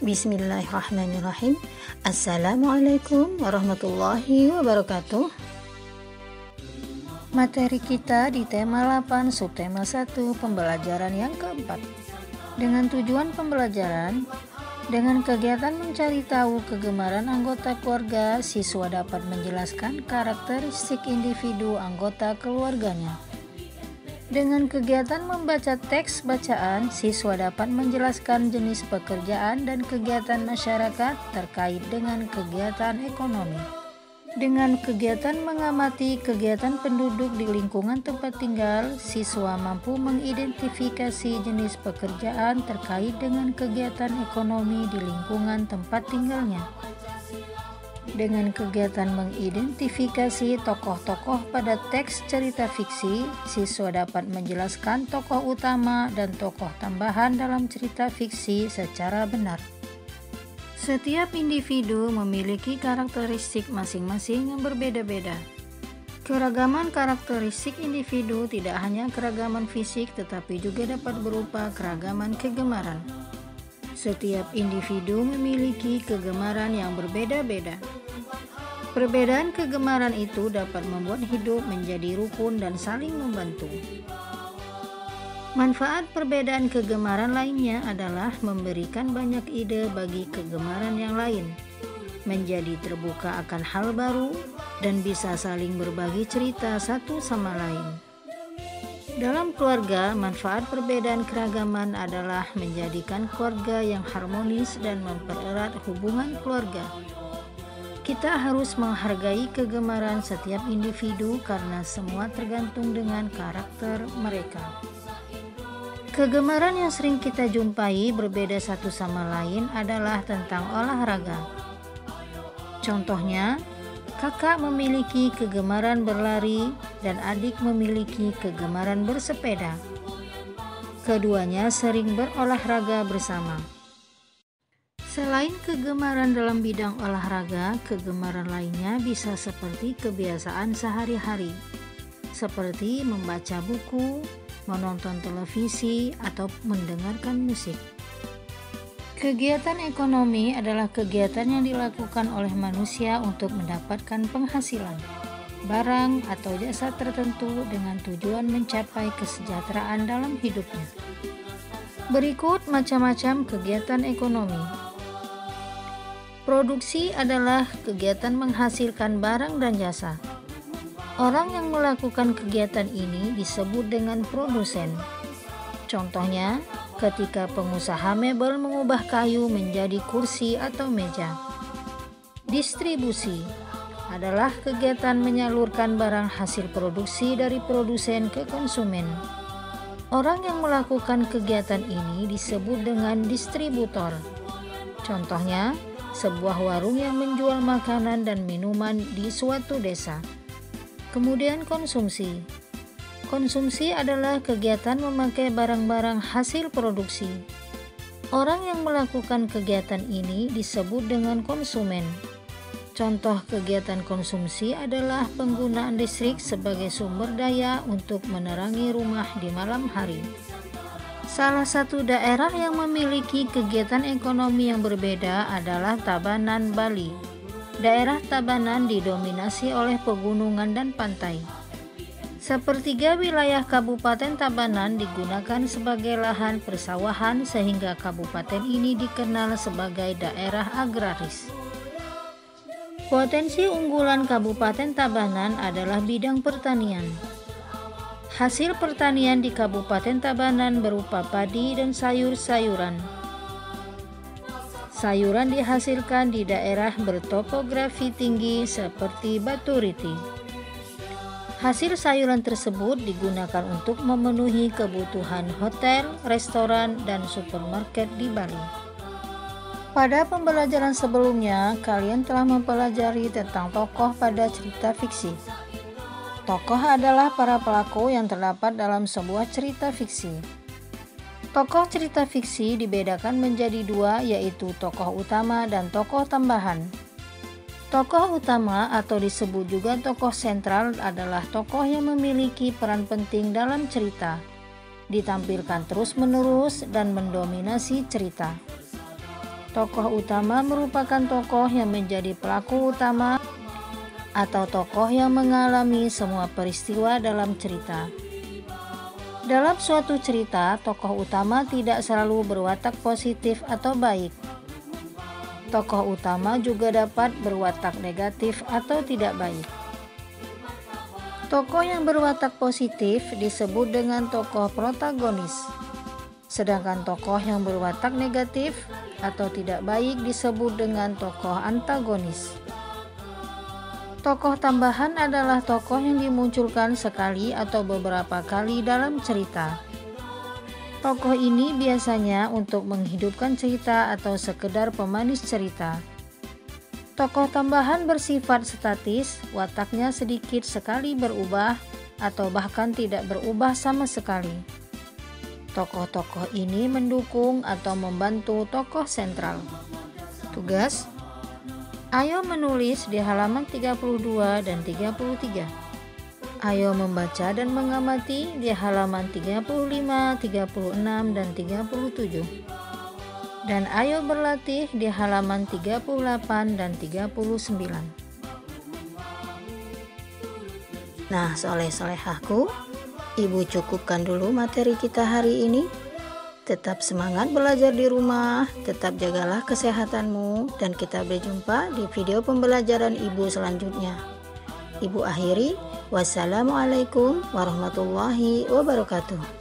Bismillahirrahmanirrahim. Assalamualaikum warahmatullahi wabarakatuh. Materi kita di tema 8 subtema 1 pembelajaran yang keempat. Dengan tujuan pembelajaran, dengan kegiatan mencari tahu kegemaran anggota keluarga, siswa dapat menjelaskan karakteristik individu anggota keluarganya. Dengan kegiatan membaca teks bacaan, siswa dapat menjelaskan jenis pekerjaan dan kegiatan masyarakat terkait dengan kegiatan ekonomi. Dengan kegiatan mengamati kegiatan penduduk di lingkungan tempat tinggal, siswa mampu mengidentifikasi jenis pekerjaan terkait dengan kegiatan ekonomi di lingkungan tempat tinggalnya. Dengan kegiatan mengidentifikasi tokoh-tokoh pada teks cerita fiksi, siswa dapat menjelaskan tokoh utama dan tokoh tambahan dalam cerita fiksi secara benar. Setiap individu memiliki karakteristik masing-masing yang berbeda-beda. Keragaman karakteristik individu tidak hanya keragaman fisik, tetapi juga dapat berupa keragaman kegemaran. Setiap individu memiliki kegemaran yang berbeda-beda. Perbedaan kegemaran itu dapat membuat hidup menjadi rukun dan saling membantu. Manfaat perbedaan kegemaran lainnya adalah memberikan banyak ide bagi kegemaran yang lain, menjadi terbuka akan hal baru, dan bisa saling berbagi cerita satu sama lain. Dalam keluarga, manfaat perbedaan keragaman adalah menjadikan keluarga yang harmonis dan mempererat hubungan keluarga. Kita harus menghargai kegemaran setiap individu karena semua tergantung dengan karakter mereka. Kegemaran yang sering kita jumpai berbeda satu sama lain adalah tentang olahraga. Contohnya, kakak memiliki kegemaran berlari dan adik memiliki kegemaran bersepeda. Keduanya sering berolahraga bersama. Selain kegemaran dalam bidang olahraga, kegemaran lainnya bisa seperti kebiasaan sehari-hari, seperti membaca buku, menonton televisi, atau mendengarkan musik. Kegiatan ekonomi adalah kegiatan yang dilakukan oleh manusia untuk mendapatkan penghasilan, barang atau jasa tertentu dengan tujuan mencapai kesejahteraan dalam hidupnya. Berikut macam-macam kegiatan ekonomi. Produksi adalah kegiatan menghasilkan barang dan jasa. Orang yang melakukan kegiatan ini disebut dengan produsen. Contohnya, ketika pengusaha mebel mengubah kayu menjadi kursi atau meja. Distribusi adalah kegiatan menyalurkan barang hasil produksi dari produsen ke konsumen. Orang yang melakukan kegiatan ini disebut dengan distributor. Contohnya, sebuah warung yang menjual makanan dan minuman di suatu desa. Kemudian konsumsi. Konsumsi adalah kegiatan memakai barang-barang hasil produksi. Orang yang melakukan kegiatan ini disebut dengan konsumen. Contoh kegiatan konsumsi adalah penggunaan listrik sebagai sumber daya untuk menerangi rumah di malam hari. Salah satu daerah yang memiliki kegiatan ekonomi yang berbeda adalah Tabanan, Bali. Daerah Tabanan didominasi oleh pegunungan dan pantai. Sepertiga wilayah Kabupaten Tabanan digunakan sebagai lahan persawahan sehingga kabupaten ini dikenal sebagai daerah agraris. Potensi unggulan Kabupaten Tabanan adalah bidang pertanian. Hasil pertanian di Kabupaten Tabanan berupa padi dan sayur-sayuran. Sayuran dihasilkan di daerah bertopografi tinggi seperti Batu Riti. Hasil sayuran tersebut digunakan untuk memenuhi kebutuhan hotel, restoran, dan supermarket di Bali. Pada pembelajaran sebelumnya, kalian telah mempelajari tentang tokoh pada cerita fiksi. Tokoh adalah para pelaku yang terdapat dalam sebuah cerita fiksi. Tokoh cerita fiksi dibedakan menjadi dua, yaitu tokoh utama dan tokoh tambahan. Tokoh utama atau disebut juga tokoh sentral adalah tokoh yang memiliki peran penting dalam cerita. ditampilkan terus-menerus dan mendominasi cerita. Tokoh utama merupakan tokoh yang menjadi pelaku utama atau tokoh yang mengalami semua peristiwa dalam cerita. Dalam suatu cerita, tokoh utama tidak selalu berwatak positif atau baik. Tokoh utama juga dapat berwatak negatif atau tidak baik. Tokoh yang berwatak positif disebut dengan tokoh protagonis. Sedangkan tokoh yang berwatak negatif atau tidak baik disebut dengan tokoh antagonis. Tokoh tambahan adalah tokoh yang dimunculkan sekali atau beberapa kali dalam cerita. Tokoh ini biasanya untuk menghidupkan cerita atau sekedar pemanis cerita. Tokoh tambahan bersifat statis, wataknya sedikit sekali berubah atau bahkan tidak berubah sama sekali. Tokoh-tokoh ini mendukung atau membantu tokoh sentral. Tugas: ayo menulis di halaman 32 dan 33. Ayo membaca dan mengamati di halaman 35, 36, dan 37. Dan ayo berlatih di halaman 38 dan 39. Nah, soleh-solehahku, Ibu cukupkan dulu materi kita hari ini. Tetap semangat belajar di rumah, tetap jagalah kesehatanmu, dan kita berjumpa di video pembelajaran Ibu selanjutnya. Ibu akhiri, wassalamualaikum warahmatullahi wabarakatuh.